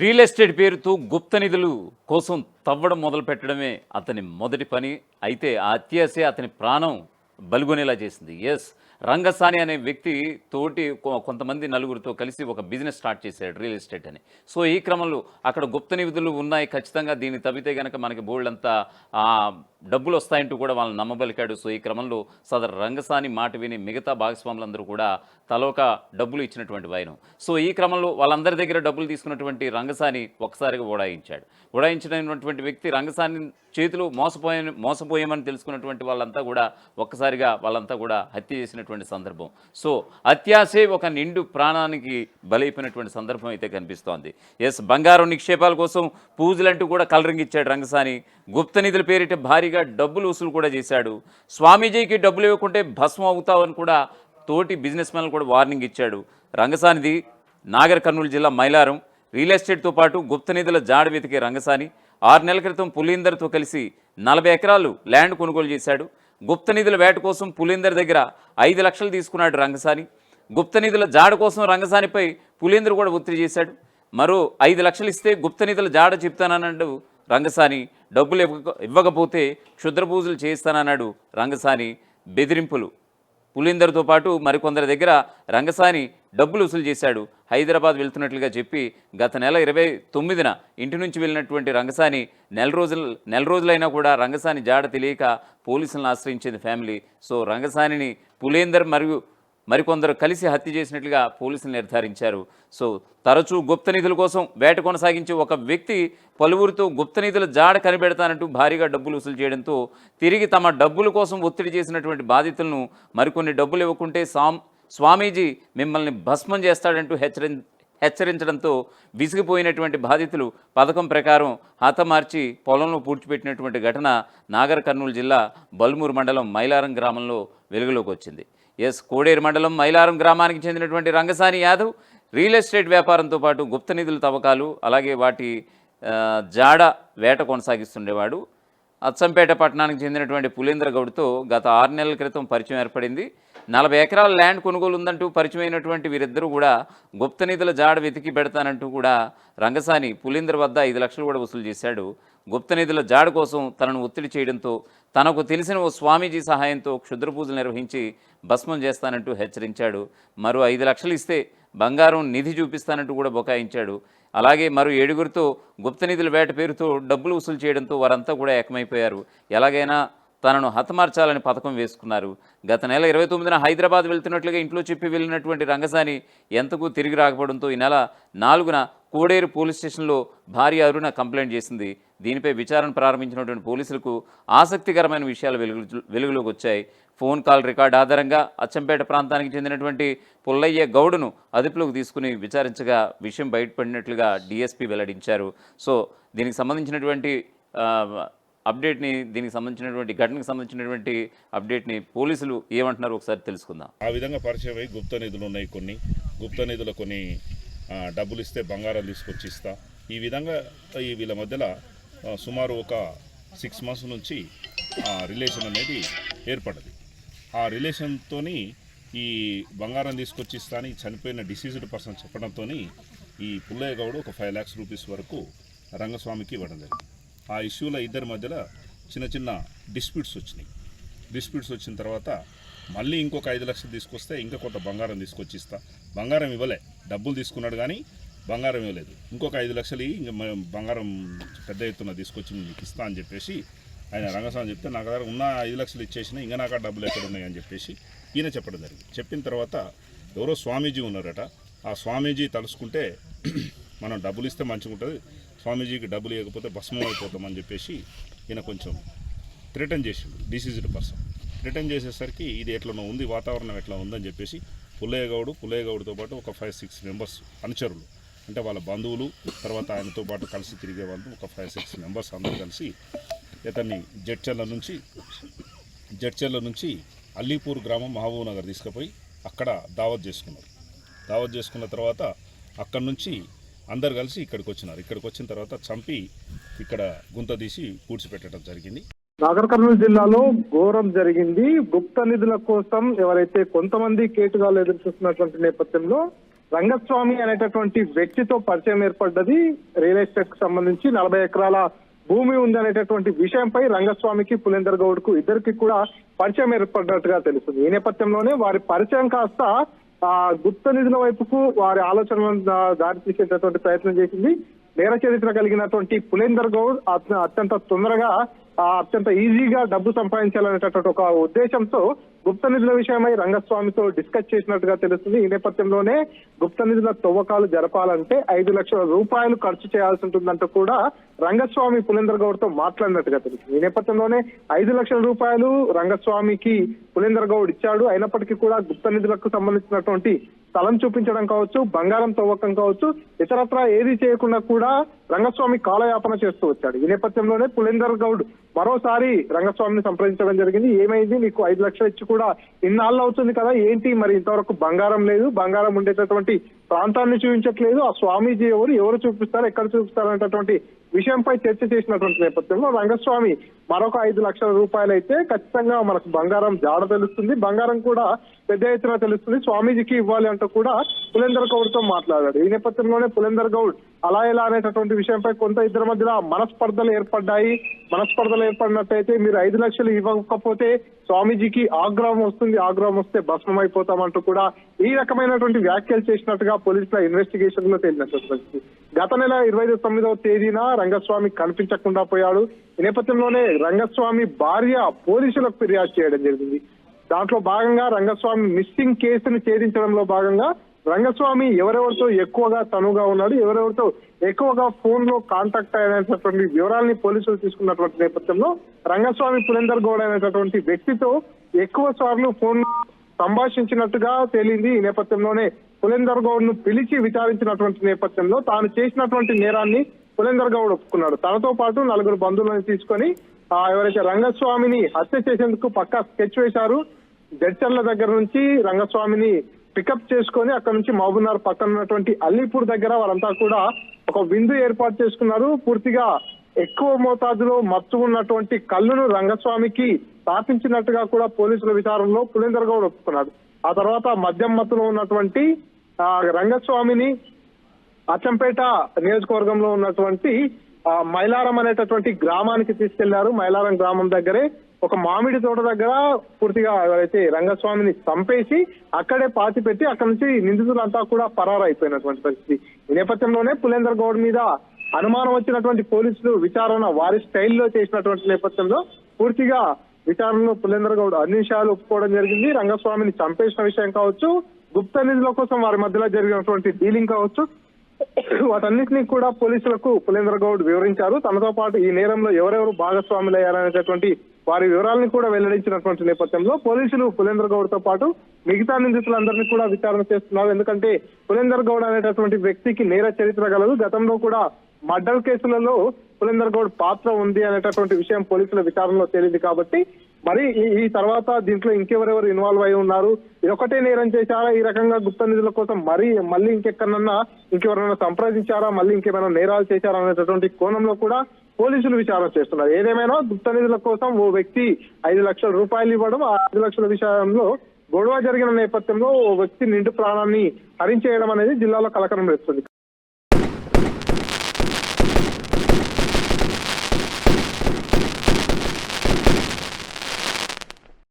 Real estate పేరుతో గుప్త నిధులు కోసం తవ్వడం మొదలు పెట్టడమే అతని మొదటి పని. అయితే ఆ అత్యాశే అతని ప్రాణం బలిగొనేలా చేసింది. రంగసాని అనే వ్యక్తి తోటి కొంతమంది నలుగురితో కలిసి ఒక బిజినెస్ స్టార్ట్ చేశాడు, రియల్ ఎస్టేట్ అని. సో ఈ క్రమంలో అక్కడ గుప్త నిధులు ఉన్నాయి, ఖచ్చితంగా దీన్ని తవ్వితే కనుక మనకి బోల్డంతా డబ్బులు వస్తాయంటూ కూడా వాళ్ళని నమ్మబలికాడు. సో ఈ క్రమంలో సదరు రంగసాని మాట విని మిగతా భాగస్వాములందరూ కూడా తలోక డబ్బులు ఇచ్చినటువంటి వైనం. సో ఈ క్రమంలో వాళ్ళందరి దగ్గర డబ్బులు తీసుకున్నటువంటి రంగసాని ఒక్కసారిగా ఓడాయించాడు. ఓడాయించినటువంటి వ్యక్తి రంగసాని చేతిలో మోసపోయామని తెలుసుకున్నటువంటి వాళ్ళంతా కూడా ఒక్కసారిగా వాళ్ళంతా కూడా హత్య చేసినటువంటి సందర్భం. సో అత్యాశే ఒక నిండు ప్రాణానికి బలైపోయినటువంటి సందర్భం అయితే కనిపిస్తోంది. బంగారం నిక్షేపాల కోసం పూజలంటూ కూడా కలరింగ్ ఇచ్చాడు రంగసాని. గుప్త నిధుల పేరిట భారీగా డబ్బులు వసూలు కూడా చేశాడు. స్వామీజీకి డబ్బులు ఇవ్వకుంటే భస్మం అవుతావని కూడా తోటి బిజినెస్ మ్యాన్లు కూడా వార్నింగ్ ఇచ్చాడు. రంగసానిది నాగర్ కర్నూలు జిల్లా మైలారం. రియల్ ఎస్టేట్తో పాటు గుప్త నిధుల జాడ వెతికే రంగసాని 6 నెలల క్రితం పులీందర్తో కలిసి 40 ఎకరాలు ల్యాండ్ కొనుగోలు చేశాడు. గుప్త నిధుల వేట కోసం పులీందర్ దగ్గర 5 లక్షలు తీసుకున్నాడు రంగసాని. గుప్త నిధుల జాడ కోసం రంగసానిపై పులీందర్ కూడా ఒత్తిడి చేశాడు. మరో 5 లక్షలు ఇస్తే గుప్త నిధుల జాడ చెప్తానన్నాడు రంగసాని. డబ్బులు ఇవ్వకపోతే క్షుద్ర పూజలు చేయిస్తానన్నాడు రంగసాని. బెదిరింపులు. పులీందర్తో పాటు మరికొందరి దగ్గర రంగసాని డబ్బులు వసూలు చేశాడు. హైదరాబాద్ వెళ్తున్నట్లుగా చెప్పి గత నెల 29న ఇంటి నుంచి వెళ్ళినటువంటి రంగసాని నెల రోజులైనా కూడా రంగసాని జాడ తెలియక పోలీసులను ఆశ్రయించింది ఫ్యామిలీ. సో రంగసానిని పులీందర్ మరియు మరికొందరు కలిసి హత్య చేసినట్లుగా పోలీసులు నిర్ధారించారు. సో తరచూ గుప్త నిధుల కోసం వేట కొనసాగించే ఒక వ్యక్తి పలువురితో గుప్త నిధుల జాడ కనిపెడతానంటూ భారీగా డబ్బులు వసూలు చేయడంతో తిరిగి తమ డబ్బుల కోసం ఒత్తిడి చేసినటువంటి బాధితులను మరికొన్ని డబ్బులు ఇవ్వకుంటే స్వామీజీ మిమ్మల్ని భస్మం చేస్తాడంటూ హెచ్చరించడంతో విసిగిపోయినటువంటి బాధితులు పథకం ప్రకారం హతమార్చి పొలంలో పూడ్చిపెట్టినటువంటి ఘటన నాగర్ కర్నూలు జిల్లా బల్మూరు మండలం మైలారం గ్రామంలో వెలుగులోకి వచ్చింది. కోడేరు మండలం మైలారం గ్రామానికి చెందినటువంటి రంగసాని యాదవ్ రియల్ ఎస్టేట్ వ్యాపారంతో పాటు గుప్త నిధుల తవ్వకాలు అలాగే వాటి జాడ వేట కొనసాగిస్తుండేవాడు. అచ్చంపేట పట్టణానికి చెందినటువంటి పులీందర్ గౌడ్తో గత 6 నెలల క్రితం పరిచయం ఏర్పడింది. 40 ఎకరాల ల్యాండ్ కొనుగోలు ఉందంటూ పరిచయమైనటువంటి వీరిద్దరూ కూడా గుప్త నిధుల జాడ వెతికి పెడతానంటూ కూడా రంగసాని పులీందర్ వద్ద 5 లక్షలు కూడా వసూలు చేశాడు. గుప్త నిధుల జాడ కోసం తనను ఒత్తిడి చేయడంతో తనకు తెలిసిన ఓ స్వామీజీ సహాయంతో క్షుద్ర పూజలు నిర్వహించి భస్మం చేస్తానంటూ హెచ్చరించాడు. మరో 5 లక్షలు ఇస్తే బంగారం నిధి చూపిస్తానంటూ కూడా బొకాయించాడు. అలాగే మరో 7గురితో గుప్త నిధుల వేట పేరుతో డబ్బులు వసూలు చేయడంతో వారంతా కూడా ఏకమైపోయారు. ఎలాగైనా తనను హతమార్చాలని పథకం వేసుకున్నారు. గత నెల 29న హైదరాబాద్ వెళ్తున్నట్లుగా ఇంట్లో చెప్పి వెళ్ళినటువంటి రంగసాని ఎంతకు తిరిగి రాకపోవడంతో ఈ నెల 4న కోడేరు పోలీస్ స్టేషన్లో భార్య అరుణ కంప్లైంట్ చేసింది. దీనిపై విచారణ ప్రారంభించినటువంటి పోలీసులకు ఆసక్తికరమైన విషయాలు వెలుగులోకి వచ్చాయి. ఫోన్ కాల్ రికార్డు ఆధారంగా అచ్చంపేట ప్రాంతానికి చెందినటువంటి పుల్లయ్య గౌడును అదుపులోకి తీసుకుని విచారించగా విషయం బయటపడినట్లుగా డీఎస్పీ వెల్లడించారు. సో దీనికి సంబంధించినటువంటి దీనికి సంబంధించినటువంటి ఘటనకు సంబంధించినటువంటి అప్డేట్ని పోలీసులు ఏమంటున్నారు ఒకసారి తెలుసుకుందాం. ఆ విధంగా పరిచయం అయ్యి గుప్త నిధులు ఉన్నాయి, కొన్ని గుప్త నిధులు కొన్ని డబ్బులు ఇస్తే బంగారం తీసుకొచ్చి ఇస్తా, ఈ విధంగా వీళ్ళ మధ్యలో సుమారు ఒక 6 months నుంచి రిలేషన్ అనేది ఏర్పడ్డది. ఆ రిలేషన్తో ఈ బంగారం తీసుకొచ్చి ఇస్తా అని చనిపోయిన డిసీజ్డ్ పర్సన్ చెప్పడంతో ఈ పుల్లయ్య గౌడ్ ఒక 5 lakhs రూపీస్ వరకు రంగస్వామికి ఇవ్వడం జరిగింది. ఆ ఇష్యూలో ఇద్దరి మధ్యలో చిన్న డిస్ప్యూట్స్ వచ్చినాయి. డిస్ప్యూట్స్ వచ్చిన తర్వాత మళ్ళీ ఇంకొక 5 లక్షలు తీసుకొస్తే ఇంకా కొంత బంగారం తీసుకొచ్చి ఇస్తా, బంగారం ఇవ్వలే, డబ్బులు తీసుకున్నాడు కానీ బంగారం ఇవ్వలేదు, ఇంకొక 5 లక్షలు ఇంకా బంగారం పెద్ద ఎత్తున తీసుకొచ్చి మీకు ఇస్తా అని చెప్పేసి ఆయన రంగస్వామి చెప్తే నాకు దగ్గర ఉన్న 5 లక్షలు ఇచ్చేసిన ఇంకా నాకు ఆ డబ్బులు ఎక్కడ ఉన్నాయని చెప్పేసి ఈయన చెప్పడం జరిగింది. చెప్పిన తర్వాత ఎవరో స్వామీజీ ఉన్నారట, ఆ స్వామీజీ తలుసుకుంటే మనం డబ్బులు ఇస్తే మంచిగా ఉంటుంది, స్వామీజీకి డబ్బులు ఇవ్వకపోతే భస్మం అయిపోతామని చెప్పేసి ఈయన కొంచెం థ్రెటన్ చేసిండు. డిసీజ్డ్ పర్సన్ థ్రెటన్ చేసేసరికి ఇది ఎట్లనో ఉంది, వాతావరణం ఎట్లా ఉందని చెప్పేసి పుల్లయ్య గౌడ్తో పాటు ఒక 5-6 members అనుచరులు, అంటే వాళ్ళ బంధువులు, తర్వాత ఆయనతో పాటు కలిసి తిరిగే వాళ్ళు ఒక 5-6 members అందరూ కలిసి ఇతన్ని జడ్చర్ల నుంచి అల్లీపూర్ గ్రామం మహబూబ్ నగర్ తీసుకుపోయి అక్కడ దావత్ చేసుకున్నారు. దావత్ చేసుకున్న తర్వాత అక్కడి నుంచి అందరు కలిసి ఇక్కడికి వచ్చినారు. ఇక్కడికి వచ్చిన తర్వాత చంపి ఇక్కడ గుంత తీసి పూడ్చిపెట్టడం జరిగింది. నాగర్ కర్నూలు జిల్లాలో ఘోరం జరిగింది. గుప్త నిధుల కోసం ఎవరైతే కొంతమంది కేటుగాలు ఎదురు చూస్తున్నటువంటి నేపథ్యంలో రంగస్వామి అనేటటువంటి వ్యక్తితో పరిచయం ఏర్పడ్డది. రియల్ ఎస్టేట్ కు సంబంధించి 40 ఎకరాల భూమి ఉందనేటటువంటి విషయంపై రంగస్వామికి పులేందర్ గౌడ్ కు ఇద్దరికి కూడా పరిచయం ఏర్పడ్డట్టుగా తెలుస్తుంది. ఈ నేపథ్యంలోనే వారి పరిచయం కాస్త గుప్త నిధుల వైపుకు వారి ఆలోచనలను దారి తీసేటటువంటి ప్రయత్నం చేసింది. నేర చరిత్ర కలిగినటువంటి పులేందర్ గౌడ్ అత్యంత తొందరగా అత్యంత ఈజీగా డబ్బు సంపాదించాలనేటటువంటి ఒక ఉద్దేశంతో గుప్త నిధుల విషయమై రంగస్వామితో డిస్కస్ చేసినట్టుగా తెలుస్తుంది. ఈ నేపథ్యంలోనే గుప్త నిధుల తవ్వకాలు జరపాలంటే 5 లక్షల రూపాయలు ఖర్చు చేయాల్సి ఉంటుందంటూ కూడా రంగస్వామి పులేందర్ గౌడ్ తో మాట్లాడినట్టుగా తెలుస్తుంది. ఈ నేపథ్యంలోనే 5 లక్షల రూపాయలు రంగస్వామికి పులేందర్ గౌడ్ ఇచ్చాడు. అయినప్పటికీ కూడా గుప్త నిధులకు సంబంధించినటువంటి స్థలం చూపించడం కావచ్చు, బంగారం తవ్వకం కావచ్చు, ఇతరత్రా ఏది చేయకుండా కూడా రంగస్వామి కాలయాపన చేస్తూ వచ్చాడు. ఈ నేపథ్యంలోనే పులేందర్ గౌడ్ మరోసారి రంగస్వామిని సంప్రదించడం జరిగింది. ఏమైంది, నీకు 5 లక్షలు ఇచ్చి కూడా ఇన్నాళ్ళు అవుతుంది కదా, ఏంటి మరి ఇంతవరకు బంగారం లేదు, బంగారం ఉండేటటువంటి ప్రాంతాన్ని చూపించట్లేదు, ఆ స్వామీజీ ఎవరు చూపిస్తారు, ఎక్కడ చూపిస్తారు అనేటటువంటి విషయంపై చర్చ చేసినటువంటి నేపథ్యంలో రంగస్వామి మరొక 5 లక్షల రూపాయలు అయితే ఖచ్చితంగా మనకు బంగారం జాడ తెలుస్తుంది, బంగారం కూడా పెద్ద ఎత్తున తెలుస్తుంది, స్వామీజీకి ఇవ్వాలి అంటూ కూడా పులేందర్ గౌడ్ తో మాట్లాడాడు. ఈ నేపథ్యంలోనే పులేందర్ గౌడ్ అలా ఎలా అనేటటువంటి విషయంపై కొంత ఇద్దరి మధ్యలో మనస్పర్ధలు ఏర్పడ్డాయి. మనస్పర్ధలు ఏర్పడినట్టయితే మీరు 5 లక్షలు ఇవ్వకపోతే స్వామీజీకి ఆగ్రహం వస్తుంది, ఆగ్రహం వస్తే భస్మం అయిపోతామంటూ కూడా ఈ రకమైనటువంటి వ్యాఖ్యలు చేసినట్టుగా పోలీసుల ఇన్వెస్టిగేషన్ లో తేలినటువంటి గత నెల 29వ తేదీన రంగస్వామి కనిపించకుండా పోయాడు. ఈ నేపథ్యంలోనే రంగస్వామి భార్య పోలీసులకు ఫిర్యాదు చేయడం జరిగింది. దాంట్లో భాగంగా రంగస్వామి మిస్సింగ్ కేసును ఛేదించడంలో భాగంగా రంగస్వామి ఎవరెవరితో ఎక్కువగా తనుగా ఉన్నాడు, ఎవరెవరితో ఎక్కువగా ఫోన్ లో కాంటాక్ట్ అయినటువంటి వివరాలని పోలీసులు తీసుకున్నటువంటి నేపథ్యంలో రంగస్వామి పులేందర్ గౌడ్ అనేటటువంటి వ్యక్తితో ఎక్కువ సార్లు ఫోన్ సంభాషించినట్టుగా తేలింది. ఈ నేపథ్యంలోనే పులేందర్ గౌడ్ ను పిలిచి విచారించినటువంటి నేపథ్యంలో తాను చేసినటువంటి నేరాన్ని పులేందర్ గౌడ్ ఒప్పుకున్నాడు. తనతో పాటు 4 బంధువులను తీసుకొని ఎవరైతే రంగస్వామిని హత్య చేసేందుకు పక్కా స్కెచ్ వేశారు, జడ్చర్ల దగ్గర నుంచి రంగస్వామిని పికప్ చేసుకొని అక్కడ నుంచి మహబూబ్నగర్ పక్కన ఉన్నటువంటి అల్లీపూర్ దగ్గర వారంతా కూడా ఒక విందు ఏర్పాటు చేసుకున్నారు. పూర్తిగా ఎక్కువ మోతాదులో మత్తు ఉన్నటువంటి కళ్ళును రంగస్వామికి స్థాపించినట్టుగా కూడా పోలీసుల విచారణలో పులేందర్ గౌడ్ ఒప్పుకున్నాడు. ఆ తర్వాత మద్యం మత్తులో ఉన్నటువంటి రంగస్వామిని అచ్చంపేట నియోజకవర్గంలో ఉన్నటువంటి మైలారం అనేటటువంటి గ్రామానికి తీసుకెళ్లారు. మైలారం గ్రామం దగ్గరే ఒక మామిడి తోట దగ్గర పూర్తిగా ఎవరైతే రంగస్వామిని చంపేసి అక్కడే పాతి పెట్టి అక్కడ నుంచి నిందితులంతా కూడా పరారైపోయినటువంటి పరిస్థితి. ఈ నేపథ్యంలోనే పులేందర్ గౌడ్ మీద అనుమానం వచ్చినటువంటి పోలీసులు విచారణ వారి స్టైల్లో చేసినటువంటి నేపథ్యంలో పూర్తిగా విచారణలో పులేందర్ గౌడ్ అన్ని విషయాలు ఒప్పుకోవడం జరిగింది. రంగస్వామిని చంపేసిన విషయం కావచ్చు, గుప్త నిధుల కోసం వారి మధ్యలో జరిగినటువంటి డీలింగ్ కావచ్చు, వాటన్నిటినీ కూడా పోలీసులకు పులేందర్ గౌడ్ వివరించారు. తనతో పాటు ఈ నేరంలో ఎవరెవరు భాగస్వాములు అయ్యారనేటటువంటి వారి వివరాలను కూడా వెల్లడించినటువంటి నేపథ్యంలో పోలీసులు పులేందర్ గౌడ్ తో పాటు మిగతా నిందితులందరినీ కూడా విచారణ చేస్తున్నారు. ఎందుకంటే పులేందర్ గౌడ్ అనేటటువంటి వ్యక్తికి నేర చరిత్ర గలదు. గతంలో కూడా మర్డర్ కేసులలో పులేందర్ గౌడ్ పాత్ర ఉంది అనేటటువంటి విషయం పోలీసుల విచారణలో తేలింది. కాబట్టి మరి ఈ తర్వాత దీంట్లో ఇంకెవరెవరు ఇన్వాల్వ్ అయి ఉన్నారు, ఇదొకటే నేరం చేశారా, ఈ రకంగా గుప్త నిధుల కోసం మళ్ళీ ఇంకెక్కడన్నా ఇంకెవరైనా సంప్రదించారా, మళ్ళీ ఇంకేమైనా నేరాలు చేశారా అనేటటువంటి కోణంలో కూడా పోలీసులు విచారణ చేస్తున్నారు. ఏదేమైనా గుప్త నిధుల కోసం ఓ వ్యక్తి 5 లక్షల రూపాయలు ఇవ్వడం, ఆ 5 లక్షల విషయంలో గొడవ జరిగిన నేపథ్యంలో ఓ వ్యక్తి నిండు ప్రాణాన్ని హరించేయడం అనేది జిల్లాలో కలకలం రేపుతుంది.